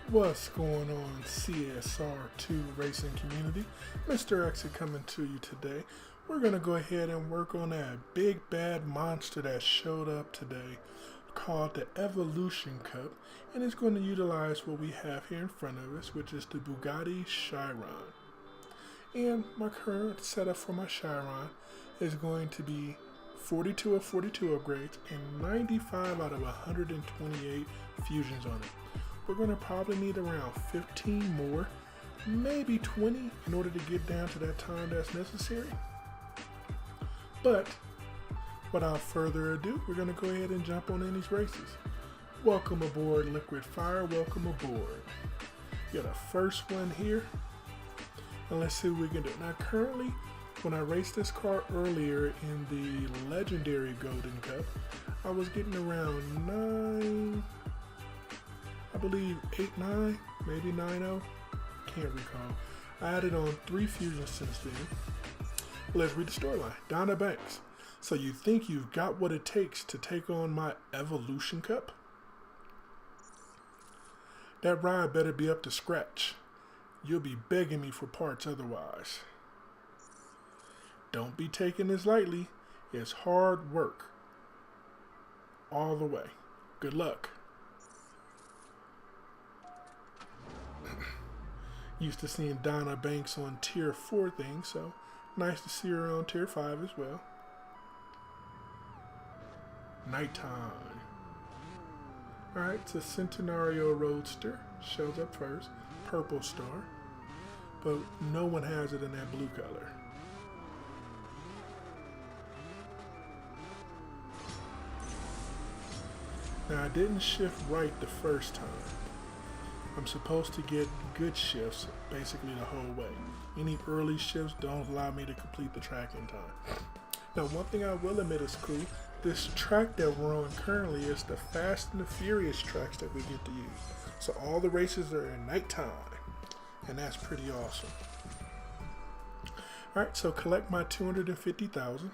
What's going on, CSR2 racing community? MrXsee coming to you today. We're going to go ahead and work on that big bad monster that showed up today called the Evolution Cup, and it's going to utilize what we have here in front of us, which is the Bugatti Chiron. And my current setup for my Chiron is going to be 42 of 42 upgrades and 95 out of 128 fusions on it. We're going to probably need around 15 more, maybe 20 in order to get down to that time that's necessary. But without further ado, we're going to go ahead and jump on in these races. Welcome aboard, Liquid Fire. Welcome aboard. Got a first one here. And let's see what we can do. Now currently, when I raced this car earlier in the Legendary Golden Cup, I was getting around 9, I believe 8-9, maybe 9-0, can't recall. I added on 3 fusions since then. Let's read the storyline. Donna Banks. So you think you've got what it takes to take on my Evolution Cup? That ride better be up to scratch. You'll be begging me for parts otherwise. Don't be taking this lightly. It's hard work. All the way. Good luck. Used to seeing Donna Banks on tier 4 things, so nice to see her on tier 5 as well. Nighttime. Alright, it's a Centenario Roadster. Shows up first. Purple star. But no one has it in that blue color. Now I didn't shift right the first time. I'm supposed to get good shifts basically the whole way. Any early shifts don't allow me to complete the track in time. Now one thing I will admit is cool, this track that we're on currently is the Fast and the Furious tracks that we get to use. So all the races are in nighttime, and that's pretty awesome. Alright, so collect my 250,000.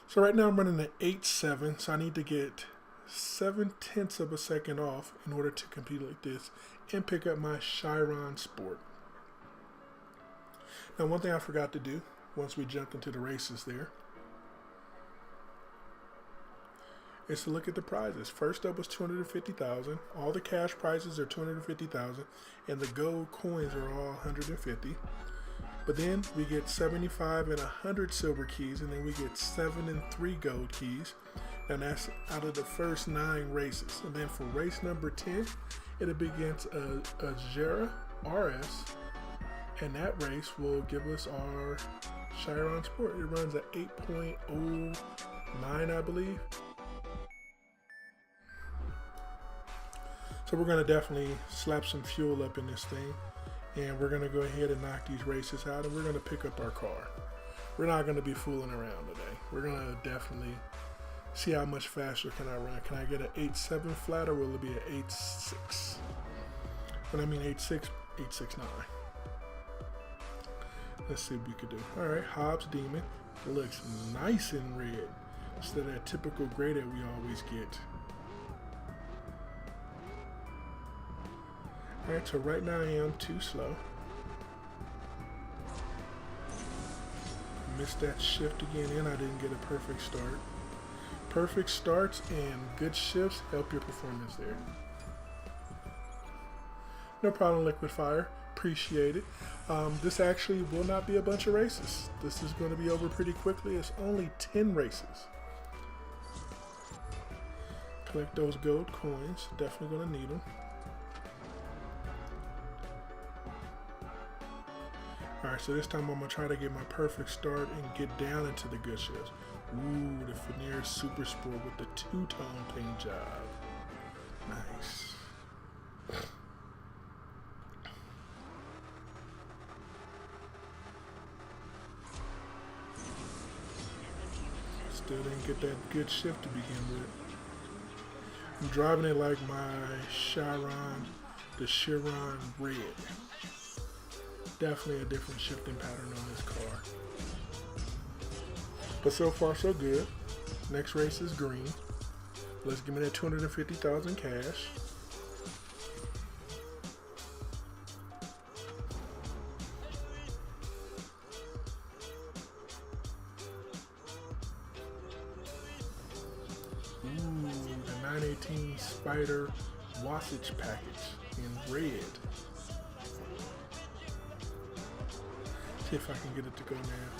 So right now I'm running an 8.7, so I need to get 0.7 of a second off in order to compete like this and pick up my Chiron Sport. Now one thing I forgot to do once we jumped into the races there is to look at the prizes. First up was 250,000. All the cash prizes are 250,000 and the gold coins are all 150. But then we get 75 and 100 silver keys, and then we get 7 and 3 gold keys. And that's out of the first 9 races. And then for race number 10, it'll be against a Jera RS. And that race will give us our Chiron Sport. It runs at 8.09, I believe. So we're going to definitely slap some fuel up in this thing. And we're going to go ahead and knock these races out. And we're going to pick up our car. We're not going to be fooling around today. We're going to definitely see how much faster can I run. Can I get an 8.7 flat, or will it be an 8.6? When I mean 8.6, 8.69. Let's see what we could do. Alright, Hobbs Demon. It looks nice in red instead of that typical gray that we always get. Alright, so right now I am too slow. Missed that shift again, and I didn't get a perfect start. Perfect starts and good shifts help your performance there. No problem, Liquid Fire. Appreciate it. This actually will not be a bunch of races. This is going to be over pretty quickly. It's only 10 races. Collect those gold coins. Definitely going to need them. Alright, so this time I'm going to try to get my perfect start and get down into the good shifts. Ooh, the Veneer Super Sport with the 2-tone paint job. Nice. Still didn't get that good shift to begin with. I'm driving it like my Chiron, the Chiron Red. Definitely a different shifting pattern on this car. But so far so good. Next race is green. Let's give me that 250,000 cash. 918 Spider Wasage package in red. See if I can get it to go now.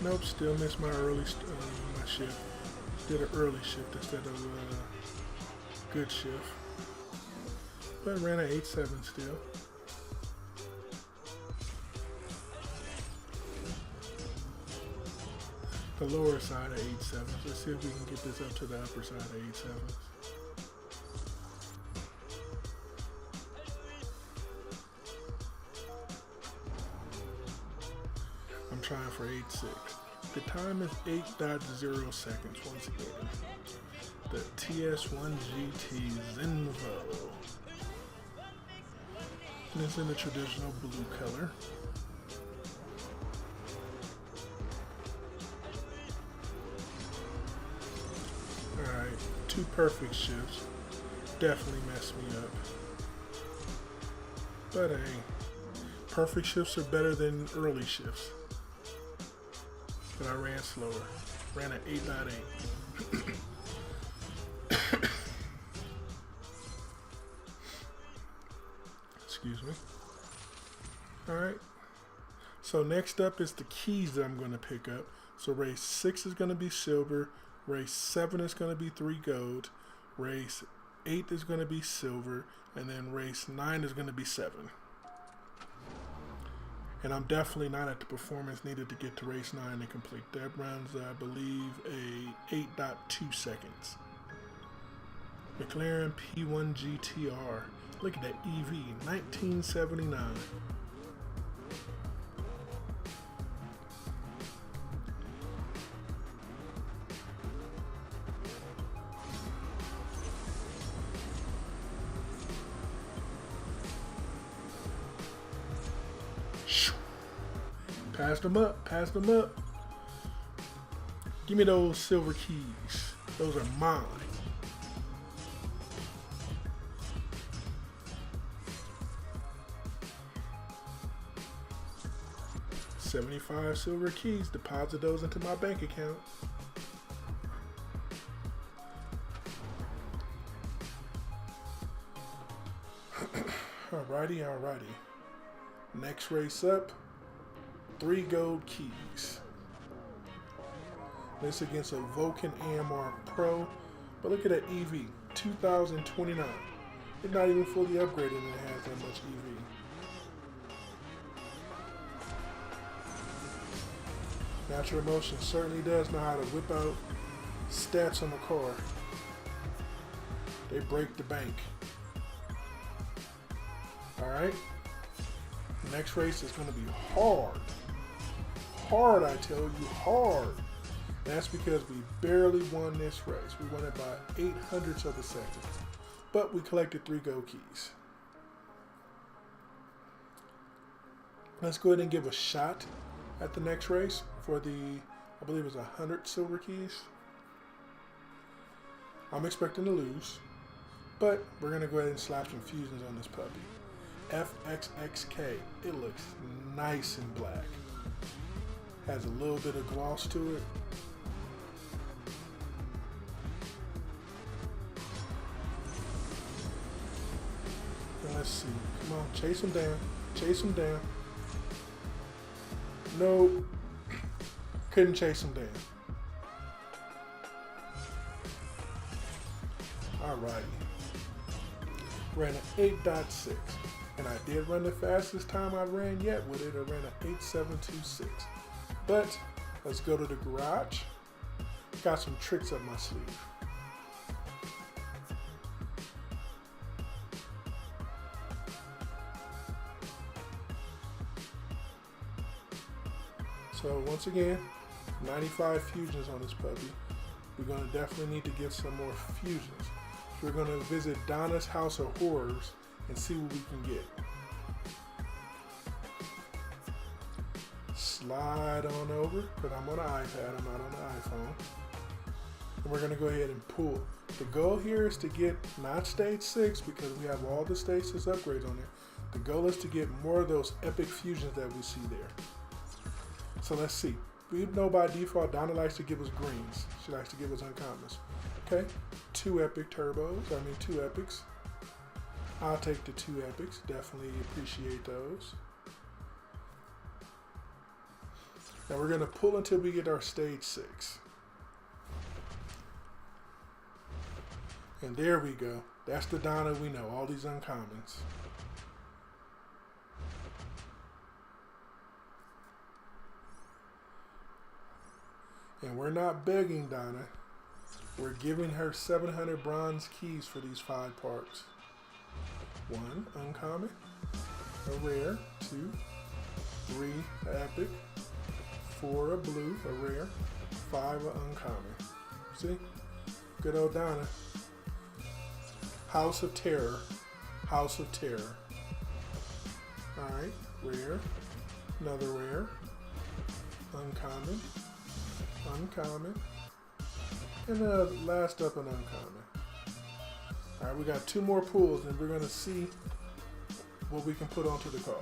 Nope, still missed my my shift. Did an early shift instead of a good shift. But ran an 8.7 still. The lower side of 8.7. Let's see if we can get this up to the upper side of 8.7. I'm trying for 8.6. The time is 8.0 seconds once again. The TS1 GT Zenvo. And it's in the traditional blue color. Alright, 2 perfect shifts. Definitely messed me up. But hey, perfect shifts are better than early shifts. But I ran slower. Ran at 8.8. Excuse me. Alright. So next up is the keys that I'm going to pick up. So race 6 is going to be silver. Race 7 is going to be 3 gold. Race 8 is going to be silver. And then race 9 is going to be 7. And I'm definitely not at the performance needed to get to race 9 and complete. That runs, I believe, a 8.2 seconds. McLaren P1 GTR. Look at that EV, 1979. Passed them up, passed them up. Give me those silver keys. Those are mine. $75 silver keys. Deposit those into my bank account. Alrighty, alrighty. Next race up. 3 gold keys. This against a Vulcan AMR Pro. But look at that EV, 2029. It's not even fully upgraded and it has that much EV. Natural Emotion certainly does know how to whip out stats on the car. They break the bank. Alright. Next race is going to be hard. Hard, I tell you, hard. That's because we barely won this race. We won it by 0.08 of a second. But we collected 3 gold keys. Let's go ahead and give a shot at the next race for the, I believe it's 100 silver keys. I'm expecting to lose, but we're going to go ahead and slap some fusions on this puppy. FXXK. It looks nice and black. Has a little bit of gloss to it. And let's see. Come on, chase him down. Chase him down. Nope. Couldn't chase him down. Alrighty. Ran an 8.6. And I did run the fastest time I ran yet with it. I ran an 8.726. But let's go to the garage. Got some tricks up my sleeve. So once again, 95 fusions on this puppy. We're going to definitely need to get some more fusions. So we're going to visit Donna's House of Horrors and see what we can get. Slide on over, because I'm on an iPad, I'm not on the iPhone. And we're going to go ahead and pull. The goal here is to get not stage 6, because we have all the stage 6 upgrades on there. The goal is to get more of those epic fusions that we see there. So let's see. We know by default Donna likes to give us greens. She likes to give us uncommons. Okay, 2 epic turbos, two epics. I'll take the 2 epics, definitely appreciate those. Now we're gonna pull until we get our stage 6. And there we go. That's the Donna we know, all these uncommons. And we're not begging Donna. We're giving her 700 bronze keys for these 5 parts. 1 uncommon, a rare, 2, 3 epic, 4 a blue, a rare, 5 a uncommon. See? Good old Donna. House of Terror. House of Terror. Alright, rare, another rare, uncommon, uncommon, and last up an uncommon. Alright, we got 2 more pulls and we're going to see what we can put onto the card.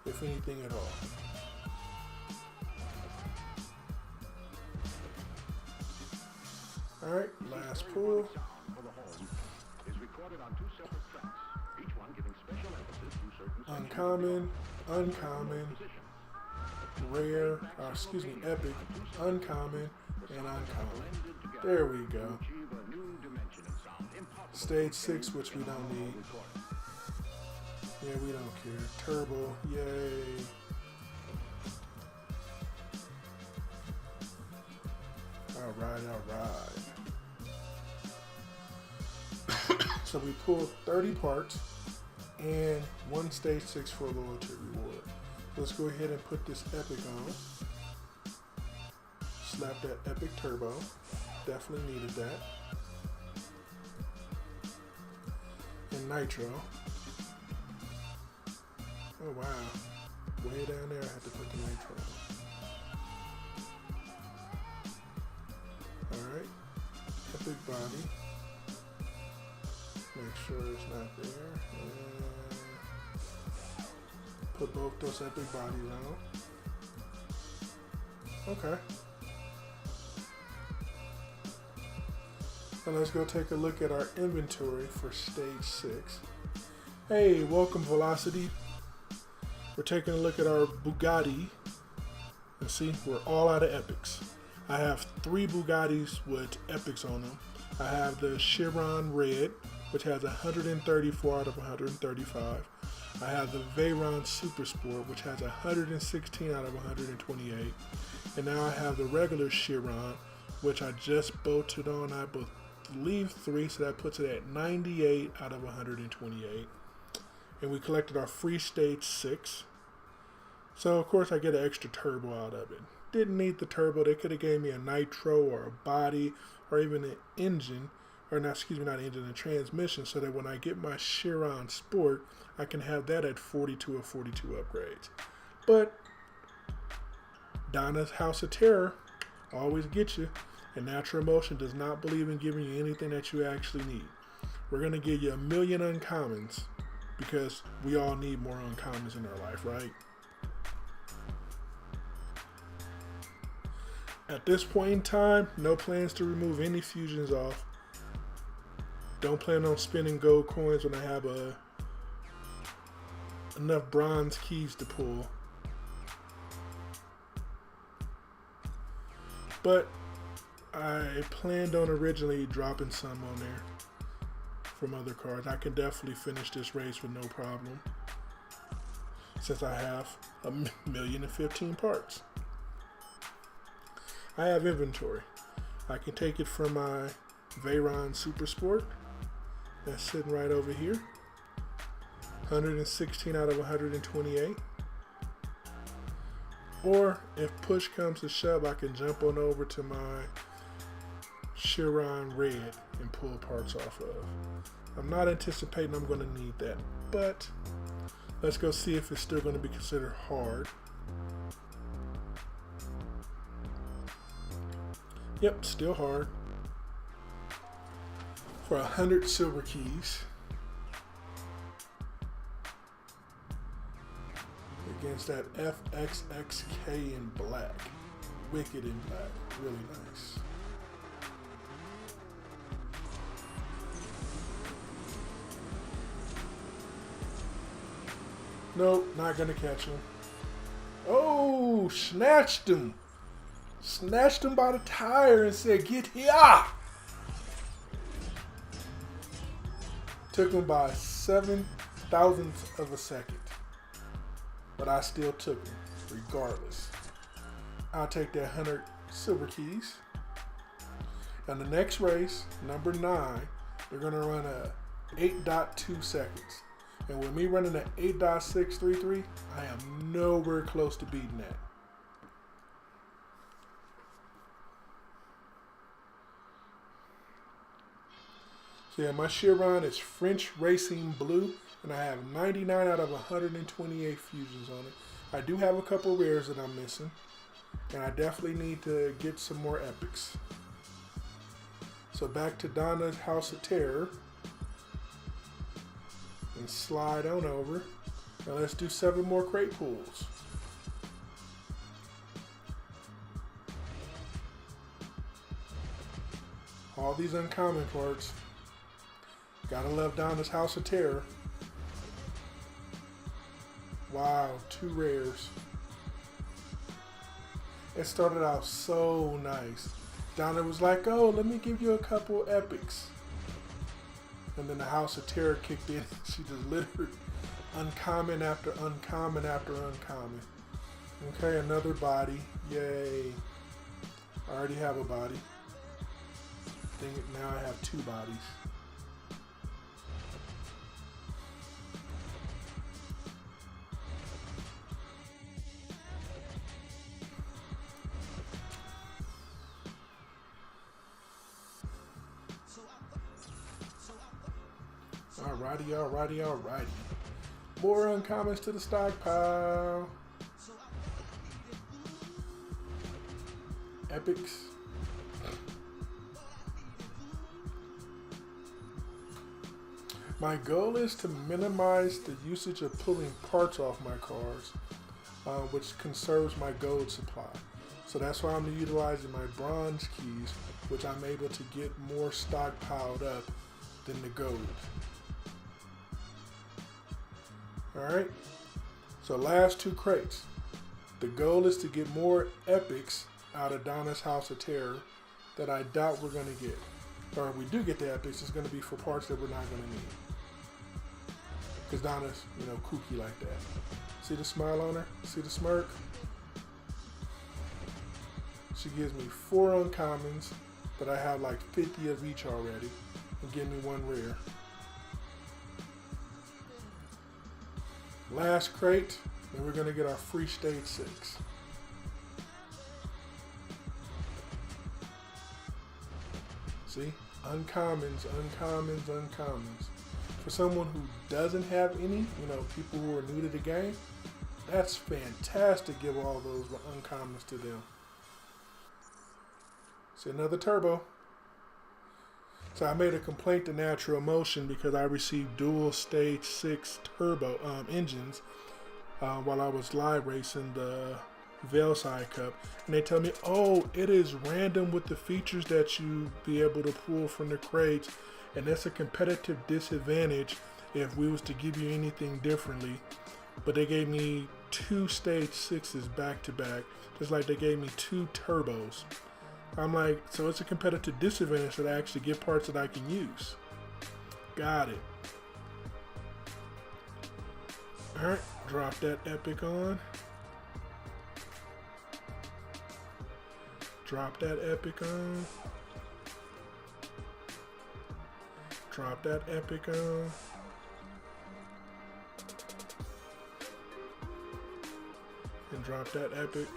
If anything at all. Alright, last pull. Uncommon, uncommon, rare, epic, uncommon, and uncommon. There we go. Stage 6, which we don't need. Yeah, we don't care. Turbo, yay. Alright, alright. So we pulled 30 parts and 1 stage 6 for a loyalty reward. Let's go ahead and put this epic on. Slap that epic turbo. Definitely needed that. And nitro. Oh wow. Way down there I had to put the nitro on. Alright. Epic body. Make sure it's not there. And put both those epic bodies on. Okay. And let's go take a look at our inventory for stage 6. Hey, welcome Velocity. We're taking a look at our Bugatti. And see, we're all out of epics. I have 3 Bugattis with epics on them. I have the Chiron Red, which has 134 out of 135. I have the Chiron Super Sport, which has 116 out of 128. And now I have the regular Chiron, which I just bolted on, I believe 3, so that puts it at 98 out of 128. And we collected our free stage 6. So of course I get an extra turbo out of it. Didn't need the turbo. They could have gave me a nitro or a body or even an engine, or not engine, a transmission, so that when I get my Chiron Sport, I can have that at 42 or 42 upgrades. But Donna's House of Terror always gets you, and Natural Emotion does not believe in giving you anything that you actually need. We're going to give you 1,000,000 uncommons because we all need more uncommons in our life, right? At this point in time, no plans to remove any fusions off. Don't plan on spending gold coins when I have enough bronze keys to pull. But I planned on originally dropping some on there from other cards. I can definitely finish this race with no problem, since I have 1,015,000 parts. I have inventory. I can take it from my Chiron Super Sport. That's sitting right over here. 116 out of 128. Or if push comes to shove, I can jump on over to my Chiron Red and pull parts off of. I'm not anticipating I'm going to need that, but let's go see if it's still going to be considered hard. Yep, still hard. For 100 silver keys. against that FXXK in black. Wicked in black. Really nice. Nope, not gonna catch him. Oh, snatched him. Snatched him by the tire and said, "Get here." Took him by 7/1000th of a second. But I still took him, regardless. I'll take that 100 silver keys. And the next race, number 9, they're going to run a 8.2 seconds. And with me running at 8.633, I am nowhere close to beating that. So yeah, my Chiron is French Racing Blue, and I have 99 out of 128 fusions on it. I do have a couple rares that I'm missing, and I definitely need to get some more epics. So back to Donna's House of Terror. And slide on over. Now let's do 7 more crate pulls. All these uncommon parts. Gotta love Donna's House of Terror. Wow, 2 rares. It started out so nice. Donna was like, "Oh, let me give you a couple epics." And then the House of Terror kicked in. She just littered uncommon after uncommon after uncommon. Okay, another body. Yay. I already have a body. Now I have 2 bodies. Alrighty. More uncommons to the stockpile. Epics. My goal is to minimize the usage of pulling parts off my cars, which conserves my gold supply. So that's why I'm utilizing my bronze keys, which I'm able to get more stockpiled up than the gold. Alright, so last 2 crates. The goal is to get more epics out of Donna's House of Terror that I doubt we're going to get. Or if we do get the epics, it's going to be for parts that we're not going to need. Because Donna's, kooky like that. See the smile on her? See the smirk? She gives me 4 uncommons that I have like 50 of each already and give me 1 rare. Last crate, and we're going to get our free stage 6. See? Uncommons. For someone who doesn't have any, people who are new to the game, that's fantastic. Give all those uncommons to them. See, another turbo. So I made a complaint to Natural Motion because I received dual stage 6 turbo engines while I was live racing the Veilside Cup, and they tell me, "Oh, it is random with the features that you be able to pull from the crates, and that's a competitive disadvantage if we was to give you anything differently." But they gave me 2 stage 6s back to back, just like they gave me 2 turbos. I'm like, so it's a competitive disadvantage that I actually get parts that I can use. Got it. Alright, drop that epic on. Drop that epic on. Drop that epic on. And drop that epic.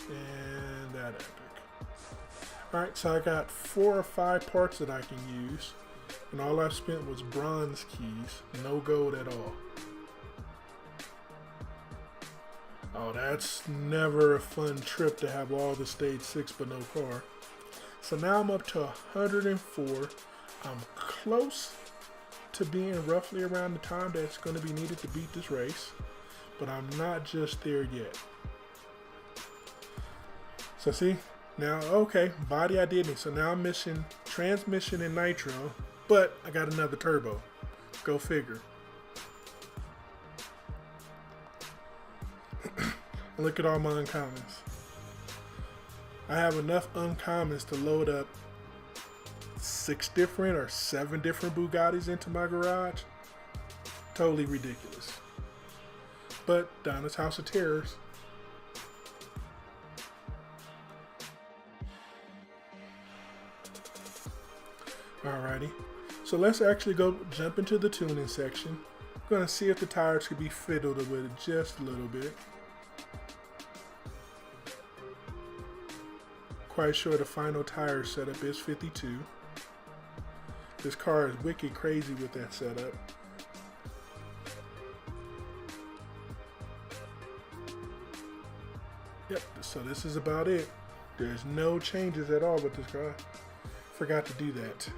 And that epic. Alright, so I got 4 or 5 parts that I can use, and all I spent was bronze keys, no gold at all. Oh, that's never a fun trip to have all the stage 6 but no car. So now I'm up to 104. I'm close to being roughly around the time that's going to be needed to beat this race. but I'm not just there yet. So see, now, okay, body I did need. So now I'm missing transmission and nitro, but I got another turbo. Go figure. Look at all my uncommons. I have enough uncommons to load up 6 different or 7 different Bugattis into my garage. Totally ridiculous. But Donna's House of Terrors. Alrighty. So let's actually go jump into the tuning section. I'm going to see if the tires could be fiddled with just a little bit. Quite sure the final tire setup is 52. This car is wicked crazy with that setup. Yep, so this is about it. There's no changes at all with this car. Forgot to do that.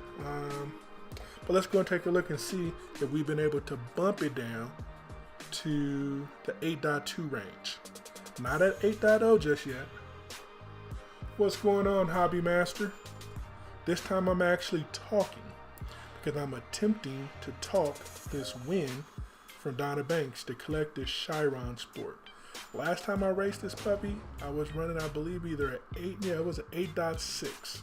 But let's go and take a look and see if we've been able to bump it down to the 8.2 range. Not at 8.0 just yet. What's going on, Hobby Master? This time I'm actually talking because I'm attempting to talk this win from Donna Banks to collect this Chiron Sport. Last time I raced this puppy, I was running, I believe, either at 8, yeah, it was an 8.6.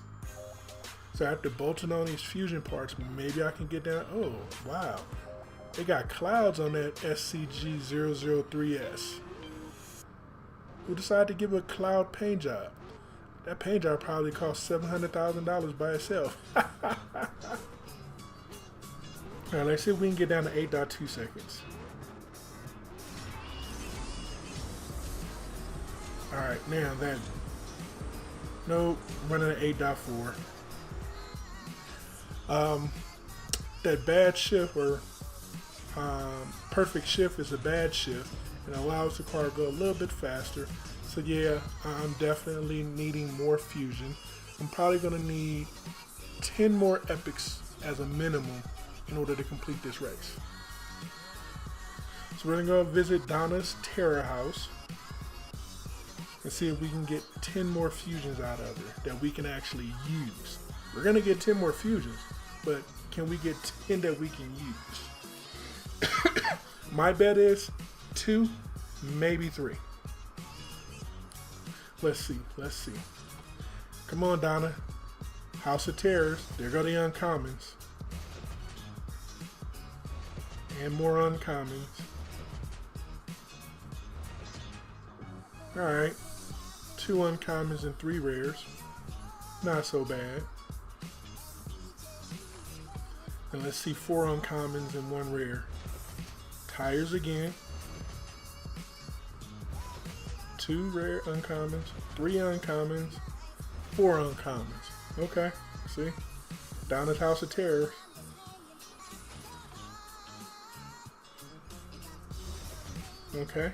So after bolting on these fusion parts, maybe I can get down. Oh, wow. They got clouds on that SCG003S. Who decided to give a cloud paint job? That paint job probably cost $700,000 by itself. Alright, let's see if we can get down to 8.2 seconds. Alright, now that. Nope, running at 8.4. That bad shift or perfect shift is a bad shift and allows the car to go a little bit faster. So yeah, I'm definitely needing more fusion. I'm probably going to need 10 more epics as a minimum in order to complete this race. So we're going to go visit Donna's Terror House and see if we can get 10 more fusions out of her that we can actually use. We're going to get 10 more fusions, but can we get 10 that we can use? My bet is 2, maybe 3. Let's see. Come on, Donna. House of Terrors. There go the uncommons. And more uncommons. Alright. 2 uncommons and 3 rares. Not so bad. And let's see 4 uncommons and 1 rare. Tires again. 2 rare uncommons, 3 uncommons, 4 uncommons. Okay, see? Donna's House of Terror. Okay.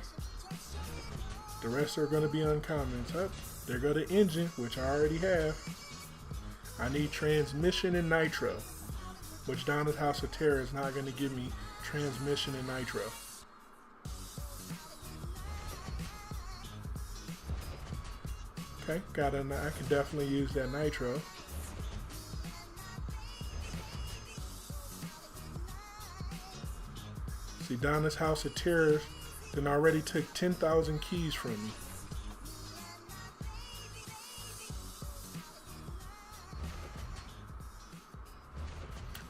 The rest are going to be uncommons. Oh, there go the engine, which I already have. I need transmission and nitro, which Donna's House of Terror is not going to give me transmission and nitro. Okay, I can definitely use that nitro. See, Donna's House of Terrors then already took 10,000 keys from me.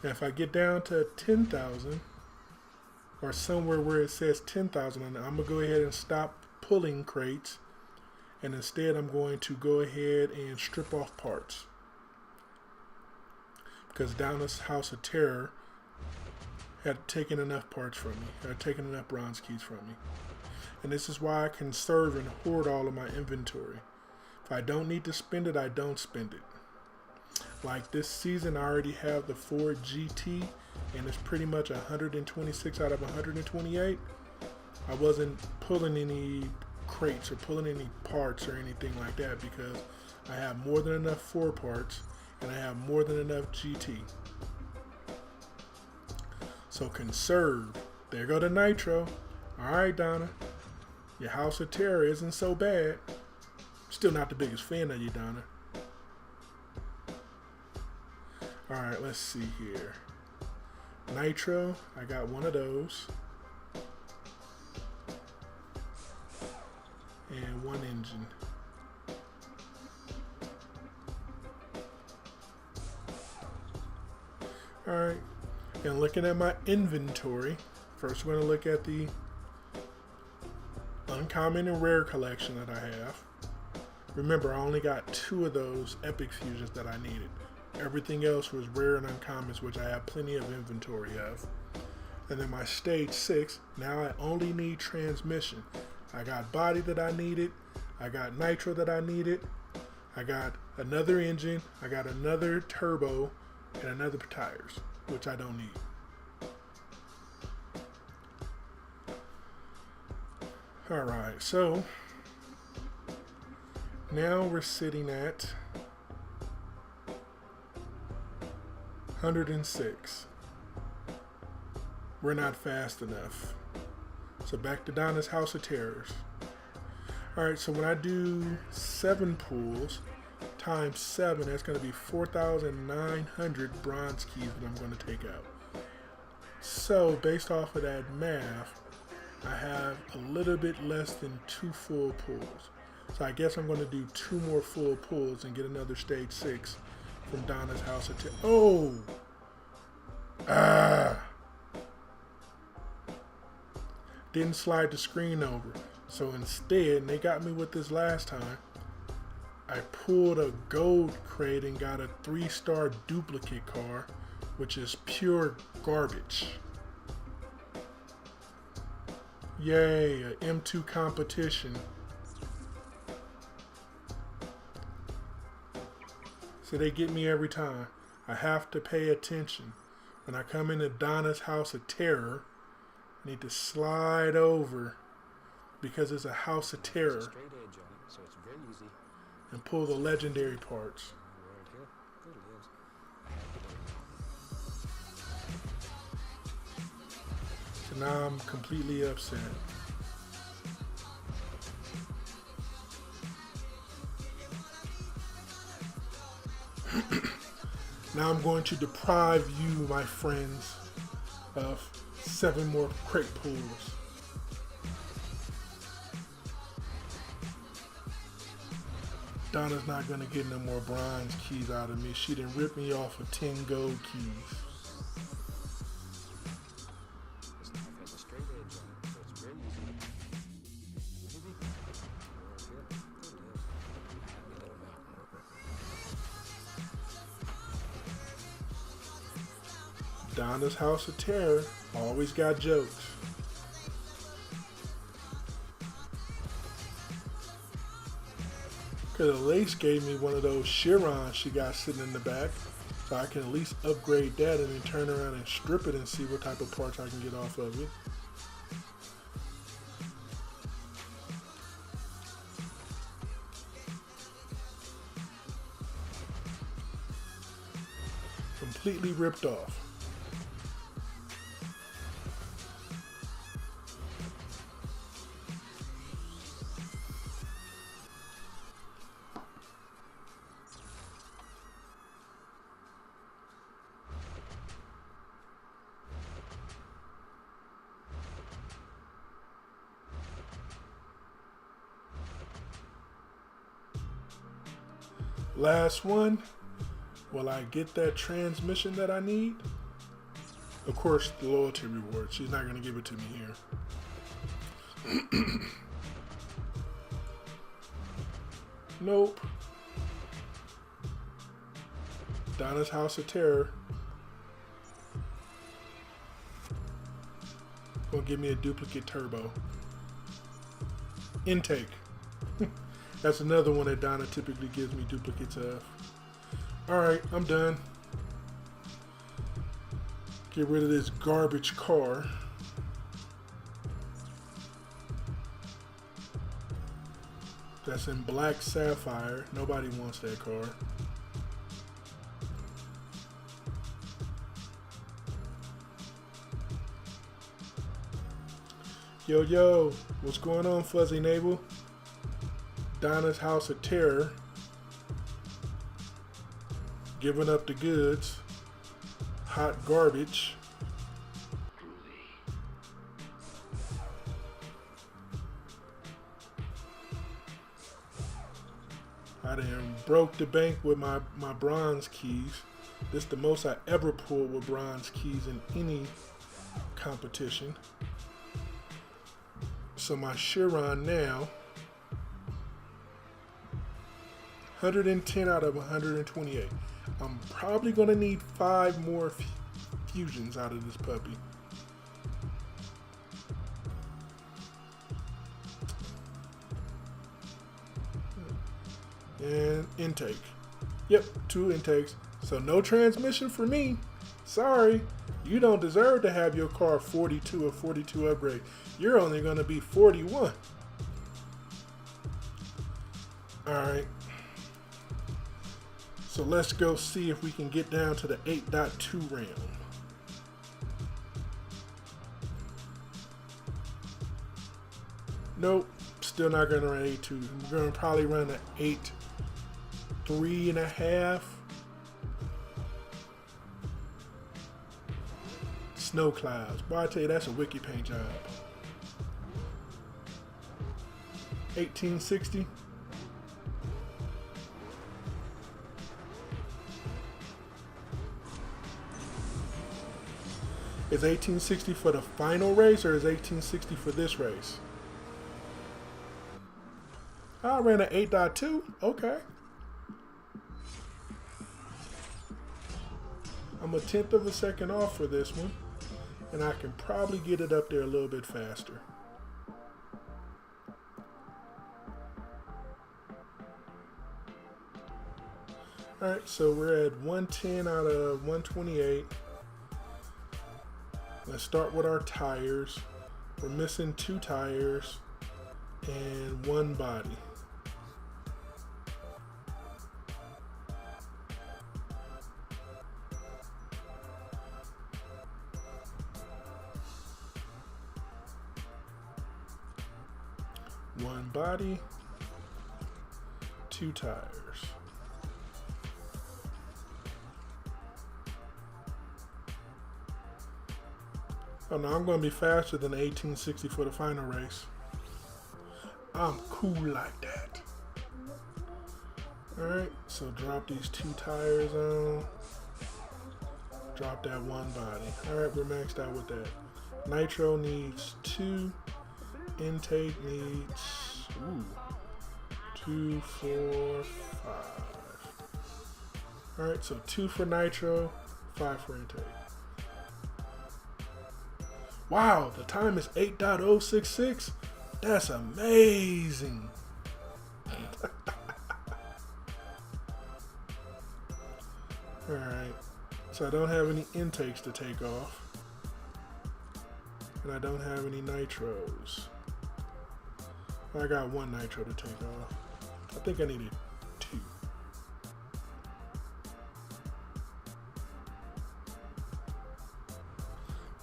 Now if I get down to 10,000, or somewhere where it says 10,000, I'm going to go ahead and stop pulling crates. And instead I'm going to go ahead and strip off parts. Because Donna's House of Terror had taken enough parts from me. Had taken enough bronze keys from me. And this is why I conserve and hoard all of my inventory. If I don't need to spend it, I don't spend it. Like this season I already have the Ford GT and it's pretty much 126 out of 128. I wasn't pulling any crates or pulling any parts or anything like that because I have more than enough Ford parts and I have more than enough GT. So conserve. There go the nitro. Alright, Donna. Your House of Terror isn't so bad. Still not the biggest fan of you, Donna. Alright, let's see here. Nitro, I got one of those. And one engine. Alright, and looking at my inventory, first we're going to look at the uncommon and rare collection that I have. Remember, I only got 2 of those epic fusions that I needed. Everything else was rare and uncommons, which I have plenty of inventory of. And then my stage 6, now I only need transmission. I got body that I needed, I got nitro that I needed, I got another engine, I got another turbo, and another tires, which I don't need. Alright, so now we're sitting at 106. We're not fast enough. So back to Donna's House of Terrors. Alright, so when I do 7 pulls times 7, that's going to be 4,900 bronze keys that I'm going to take out. So based off of that math, I have a little bit less than 2 full pulls. So I guess I'm going to do 2 more full pulls and get another stage 6 from Donna's House of Terror. Oh! Didn't slide the screen over. So instead, and they got me with this last time, I pulled a gold crate and got a 3-star duplicate car, which is pure garbage. Yay, a M2 competition. So they get me every time. I have to pay attention. When I come into Donna's House of Terror, I need to slide over because it's a House of Terror and pull the legendary parts. So now I'm completely upset. Now I'm going to deprive you, my friends, of 7 more crate pulls. Donna's not going to get no more bronze keys out of me. She done ripped me off of 10 gold keys. Donna's House of Terror always got jokes. Could have at least gave me one of those Chirons she got sitting in the back, so I can at least upgrade that and then turn around and strip it and see what type of parts I can get off of it. Completely ripped off. Last one. Will I get that transmission that I need? Of course, the loyalty reward. She's not going to give it to me here. Nope. Donna's House of Terror. Gonna give me a duplicate turbo. Intake. That's another one that Donna typically gives me duplicates of. Alright, I'm done. Get rid of this garbage car. That's in black sapphire. Nobody wants that car. Yo, yo, what's going on, Fuzzy Navel? Donna's House of Terror. Giving up the goods. Hot garbage. I done broke the bank with my bronze keys. This is the most I ever pulled with bronze keys in any competition. So my Chiron now, 110 out of 128. I'm probably going to need 5 more fusions out of this puppy. And intake. Yep, 2 intakes. So no transmission for me. Sorry. You don't deserve to have your car 42 or 42 upgrade. You're only going to be 41. Alright. So let's go see if we can get down to the 8.2 realm. Nope. Still not going to run 8.2. We're going to probably run an 8.3.5. Snow clouds. Boy, I tell you, that's a wiki paint job. 1860. Is 1860 for the final race or is 1860 for this race? I ran an 8.2. Okay. I'm a 1/10 of a second off for this one. And I can probably get it up there a little bit faster. Alright, so we're at 110 out of 128. Let's start with our tires. We're missing 2 tires and 1 body. One body, 2 tires. Oh no, I'm going to be faster than 1860 for the final race. I'm cool like that. Alright, so drop these 2 tires on. Drop that 1 body. Alright, we're maxed out with that. Nitro needs 2. Intake needs 2, 4, 5. Alright, so 2 for nitro, 5 for intake. Wow, the time is 8.066. That's amazing. Alright, so I don't have any intakes to take off. And I don't have any nitros. I got 1 nitro to take off. I think I needed 2.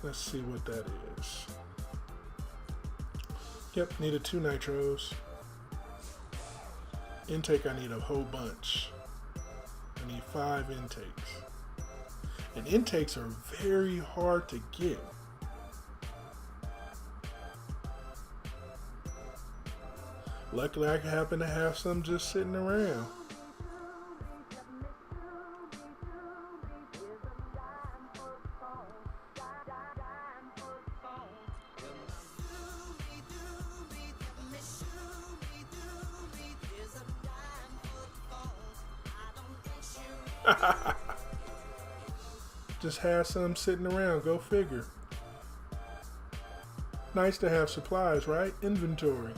Let's see what that is. Yep, needed 2 nitros. Intake, I need a whole bunch. I need 5 intakes. And intakes are very hard to get. Luckily, I happen to have some just sitting around. Just have some sitting around. Go figure. Nice to have supplies, right? Inventory.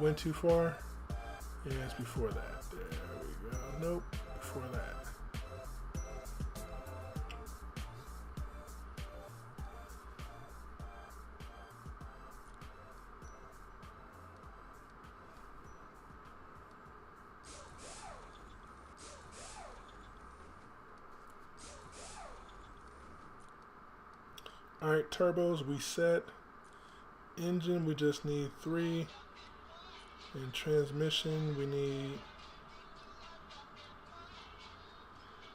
Went too far? Yeah, it's before that. There we go. Nope, before that. Alright, turbos we set. Engine we just need 3. And transmission we need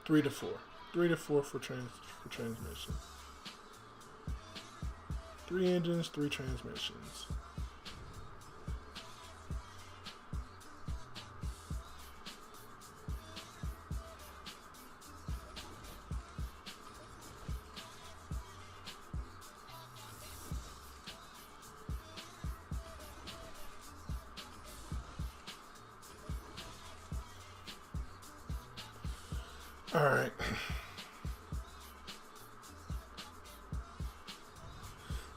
3 to 4. 3 to 4 for transmission. 3 engines, 3 transmissions. All right.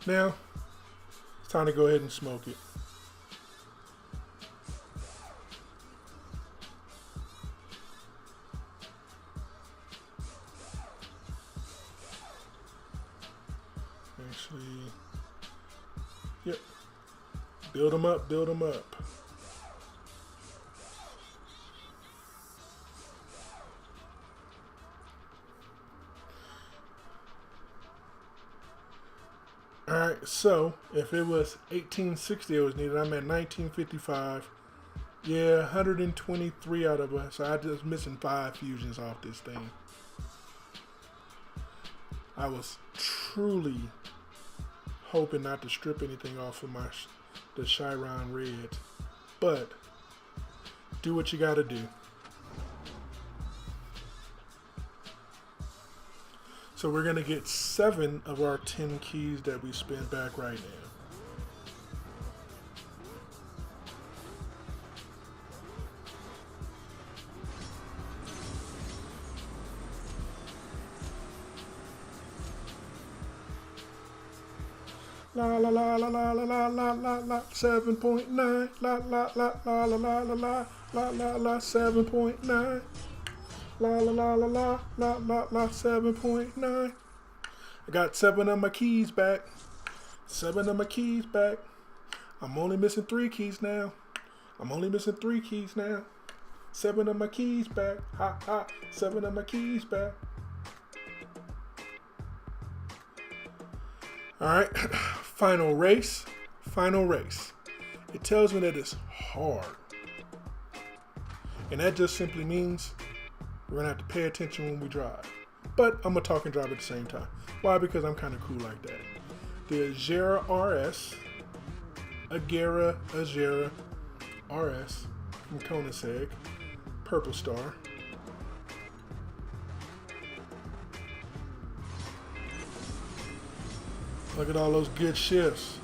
Now, it's time to go ahead and smoke it. Actually, yep. Build them up, build them up. Alright, so if it was 1860 it was needed, I'm at 1955. Yeah, 123 out of us. So I just missing 5 fusions off this thing. I was truly hoping not to strip anything off of the Chiron Red. But do what you gotta do. So we're gonna get 7 of our 10 keys that we spent back right now. La la la la la la la la la 7.9 la la la la la la la la la la 7.9 la la la la la la la la 7.9. I got 7 of my keys back. 7 of my keys back. I'm only missing 3 keys now. 7 of my keys back. Ha ha. 7 of my keys back. Alright, final race. It tells me that it's hard. And that just simply means we're gonna have to pay attention when we drive. But I'm gonna talk and drive at the same time. Why? Because I'm kind of cool like that. The Agera RS, Agera RS from Koenigsegg, Purple Star. Look at all those good shifts.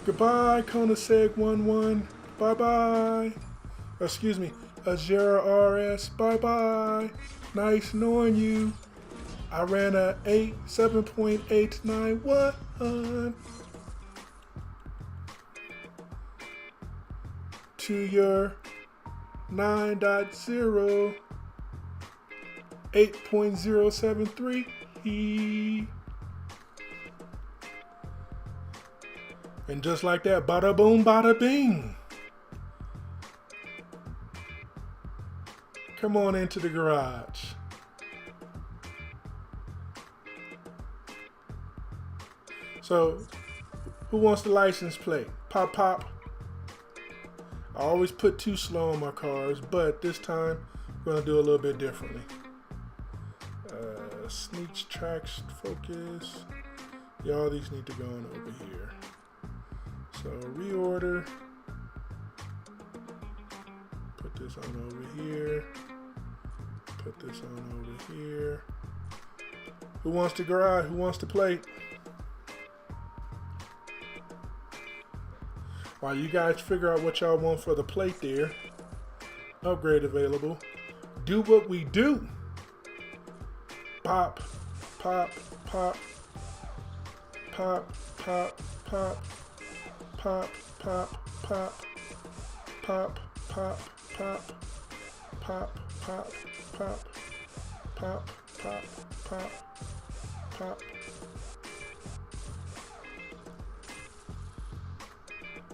Goodbye, Koenigsegg 11. Bye-bye. Excuse me, Agera RS. Bye-bye. Nice knowing you. I ran a 7.891 to your 9.0 8.073. And just like that, bada boom, bada bing. Come on into the garage. So, who wants the license plate? Pop, pop. I always put too slow on my cars, but this time we're gonna do a little bit differently. Sneak tracks, focus. Yeah, all these need to go on over here. So reorder. Put this on over here. Put this on over here. Who wants the garage? Who wants the plate? While you guys figure out what y'all want for the plate there, upgrade available. Do what we do. Pop, pop, pop, pop, pop, pop, pop, pop, pop, pop, pop, pop, pop, pop, pop, pop, pop, pop, pop.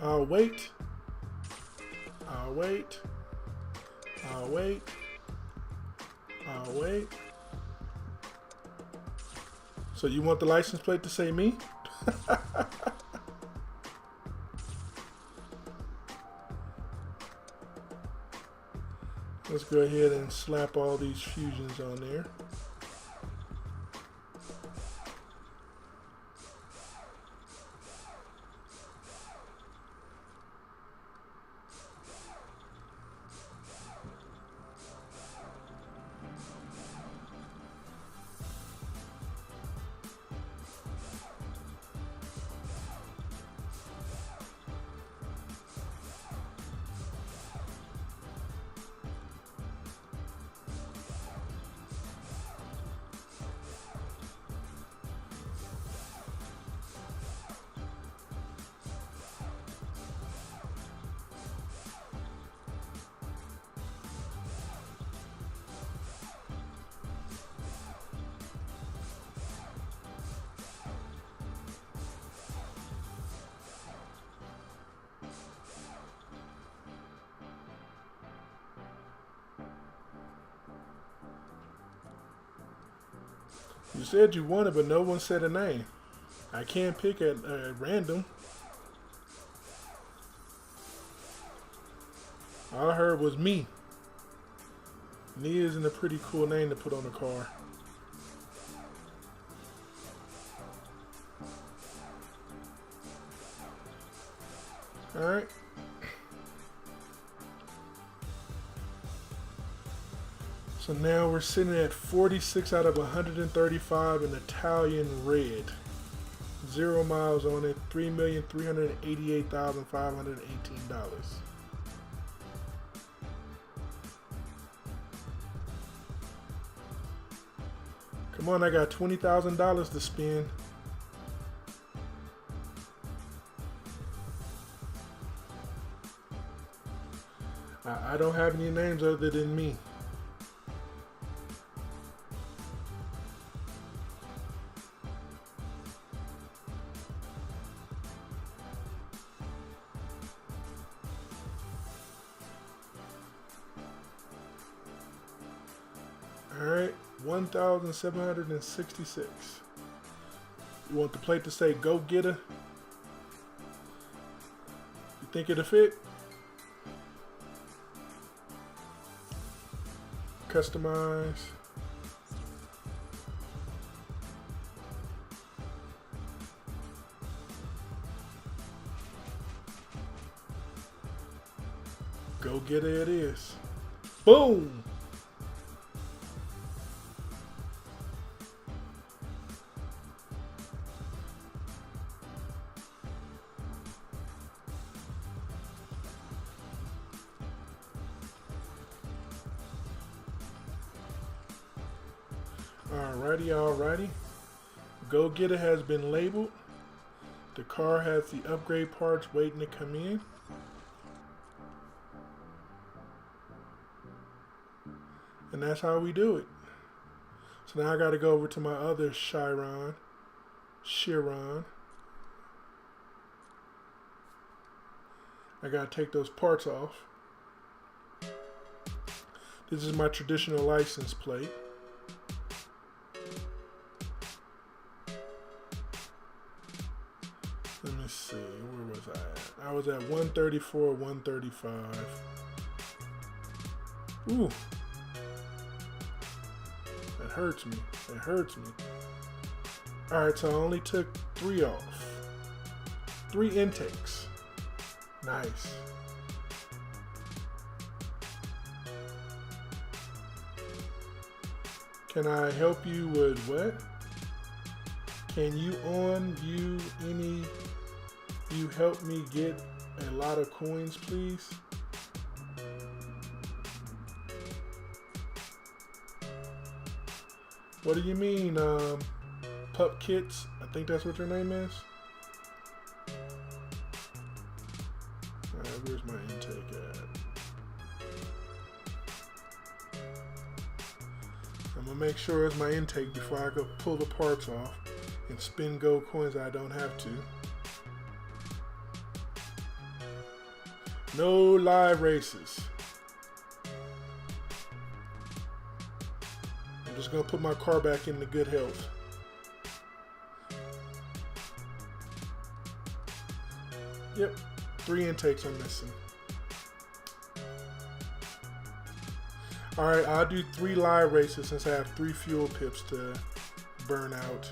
I'll wait. I'll wait. I'll wait. I'll wait. So you want the license plate to say me? Let's go ahead and slap all these fusions on there. You said you wanted, but no one said a name. I can't pick at random. All I heard was me. Nia isn't a pretty cool name to put on a car. Alright. So now we're sitting at 46 out of 135 in Italian red. 0 miles on it, $3,388,518. Come on, I got $20,000 to spend. I don't have any names other than me. Alright, 1,766. You want the plate to say go getter? You think it'll fit? Customize. Go getter it is. Boom! Alrighty. Go Getter has been labeled. The car has the upgrade parts waiting to come in. And that's how we do it. So now I got to go over to my other Chiron. I got to take those parts off. This is my traditional license plate. Let me see, where was I at? I was at 134, 135. Ooh. That hurts me. Alright, so I only took 3 off. 3 intakes. Nice. Can I help you with what? Can you help me get a lot of coins, please? What do you mean, Pup Kits? I think that's what your name is. Alright, where's my intake at? I'm gonna make sure it's my intake before I go pull the parts off and spend gold coins I don't have to. No live races. I'm just gonna put my car back into good health. Yep, 3 intakes are missing. Alright, I'll do 3 live races since I have 3 fuel pips to burn out.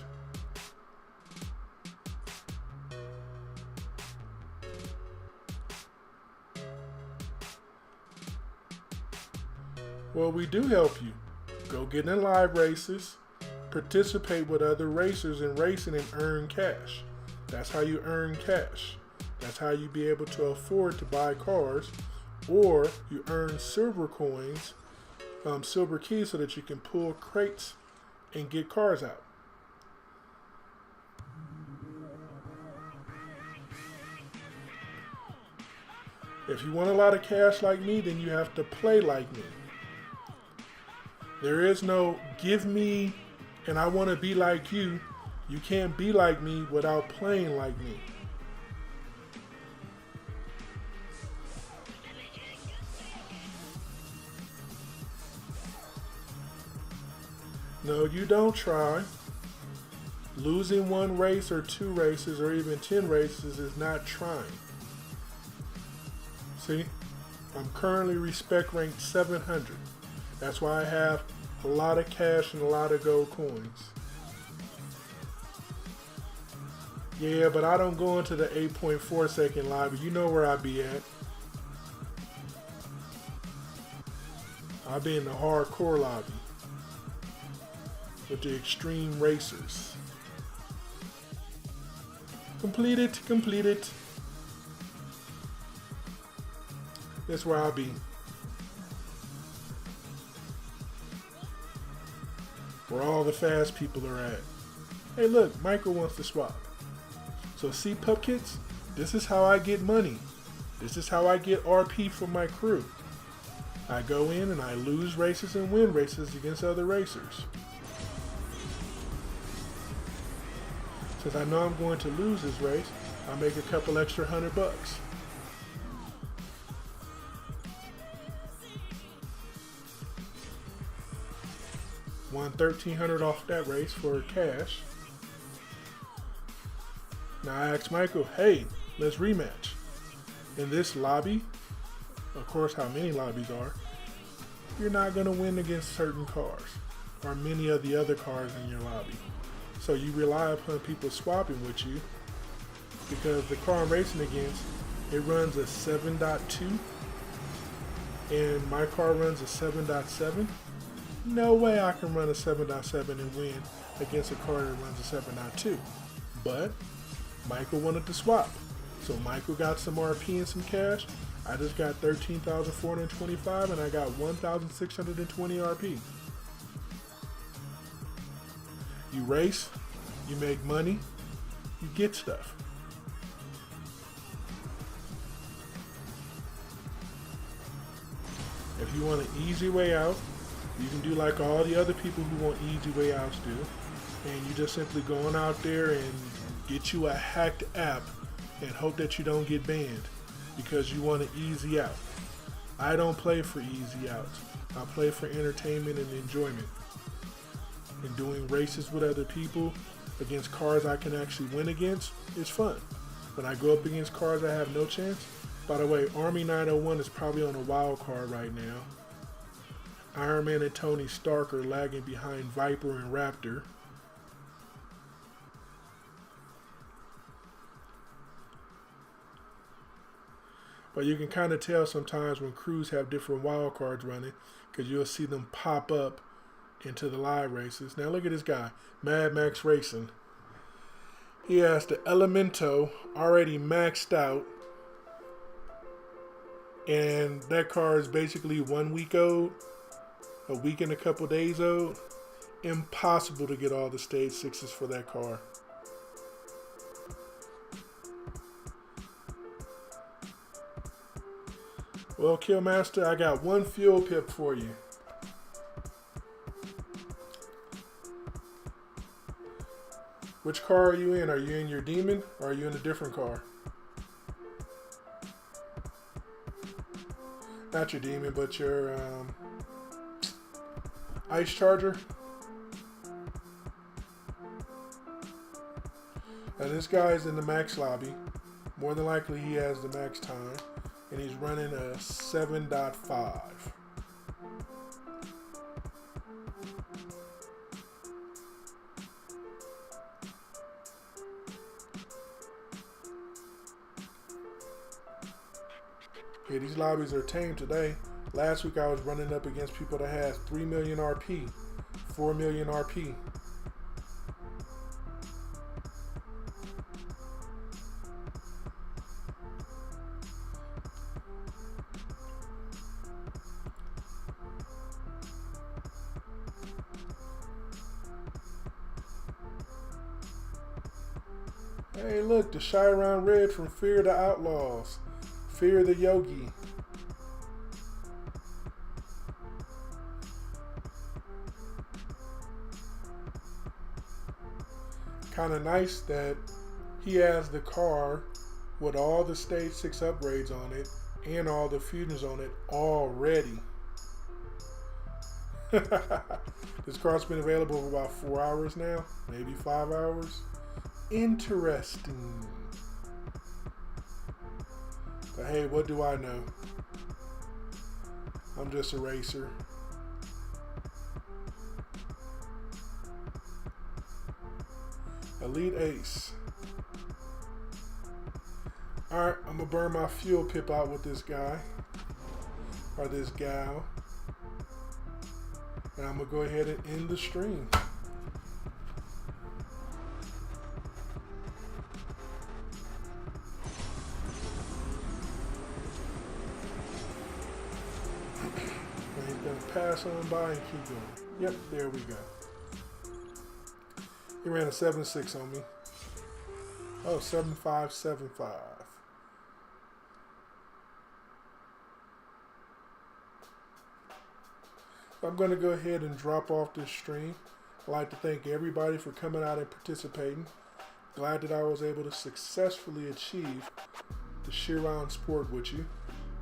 Well, we do help you. Go get in live races, participate with other racers in racing, and earn cash. That's how you earn cash. That's how you be able to afford to buy cars, or you earn silver coins, silver keys, so that you can pull crates and get cars out. If you want a lot of cash like me, then you have to play like me. There is no give me and I want to be like you. You can't be like me without playing like me. No, you don't try. Losing 1 race or 2 races or even 10 races is not trying. See, I'm currently respect ranked 700. That's why I have a lot of cash and a lot of gold coins. Yeah, but I don't go into the 8.4 second lobby. You know where I be at. I'll be in the hardcore lobby with the extreme racers. Complete it, complete it. That's where I'll be. Where all the fast people are at. Hey look, Michael wants to swap. So see, Pup Kits, this is how I get money. This is how I get RP for my crew. I go in and I lose races and win races against other racers. Since I know I'm going to lose this race, I make a couple extra $100. Won $1,300 off that race for cash. Now I asked Michael, hey, let's rematch. In this lobby, of course how many lobbies are, you're not going to win against certain cars or many of the other cars in your lobby. So you rely upon people swapping with you, because the car I'm racing against, it runs a 7.2 and my car runs a 7.7. No way I can run a 7.7 and win against a car that runs a 7.2. But Michael wanted to swap. So Michael got some RP and some cash. I just got 13,425 and I got 1,620 RP. You race, you make money, you get stuff. If you want an easy way out, you can do like all the other people who want easy way outs do. And you just simply go on out there and get you a hacked app and hope that you don't get banned because you want an easy out. I don't play for easy outs. I play for entertainment and enjoyment. And doing races with other people against cars I can actually win against is fun. When I go up against cars I have no chance. By the way, Army 901 is probably on a wild card right now. Iron Man and Tony Stark are lagging behind Viper and Raptor. But you can kind of tell sometimes when crews have different wild cards running, because you'll see them pop up into the live races. Now look at this guy, Mad Max Racing. He has the Elemento already maxed out, and that car is basically 1 week old, a week and a couple days old. Impossible to get all the stage 6s for that car. Well, Killmaster, I got 1 fuel pip for you. Which car are you in? Are you in your Demon or are you in a different car? Not your Demon, but your Ice Charger. Now this guy is in the max lobby. More than likely he has the max time, and he's running a 7.5. Yeah, these lobbies are tame today. Last week I was running up against people that had 3 million RP, 4 million RP. Hey, look, the Chiron Red from Fear the Outlaws. Fear the Yogi. Kind of nice that he has the car with all the Stage 6 upgrades on it and all the fusions on it already. This car's been available for about 4 hours now, maybe 5 hours. Interesting. But hey, what do I know? I'm just a racer. Elite Ace. Alright, I'm gonna burn my fuel pip out with this guy. Or this gal. And I'm gonna go ahead and end the stream. And gonna pass on by and keep going. Yep, there we go. He ran a 7.6 on me. Oh, 7.575. I'm going to go ahead and drop off this stream. I'd like to thank everybody for coming out and participating. Glad that I was able to successfully achieve the Chiron Sport with you.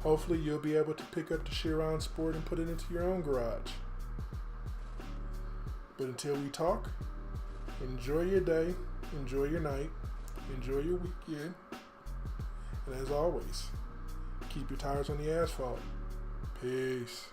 Hopefully you'll be able to pick up the Chiron Sport and put it into your own garage. But until we talk, enjoy your day, enjoy your night, enjoy your weekend, and as always, keep your tires on the asphalt. Peace.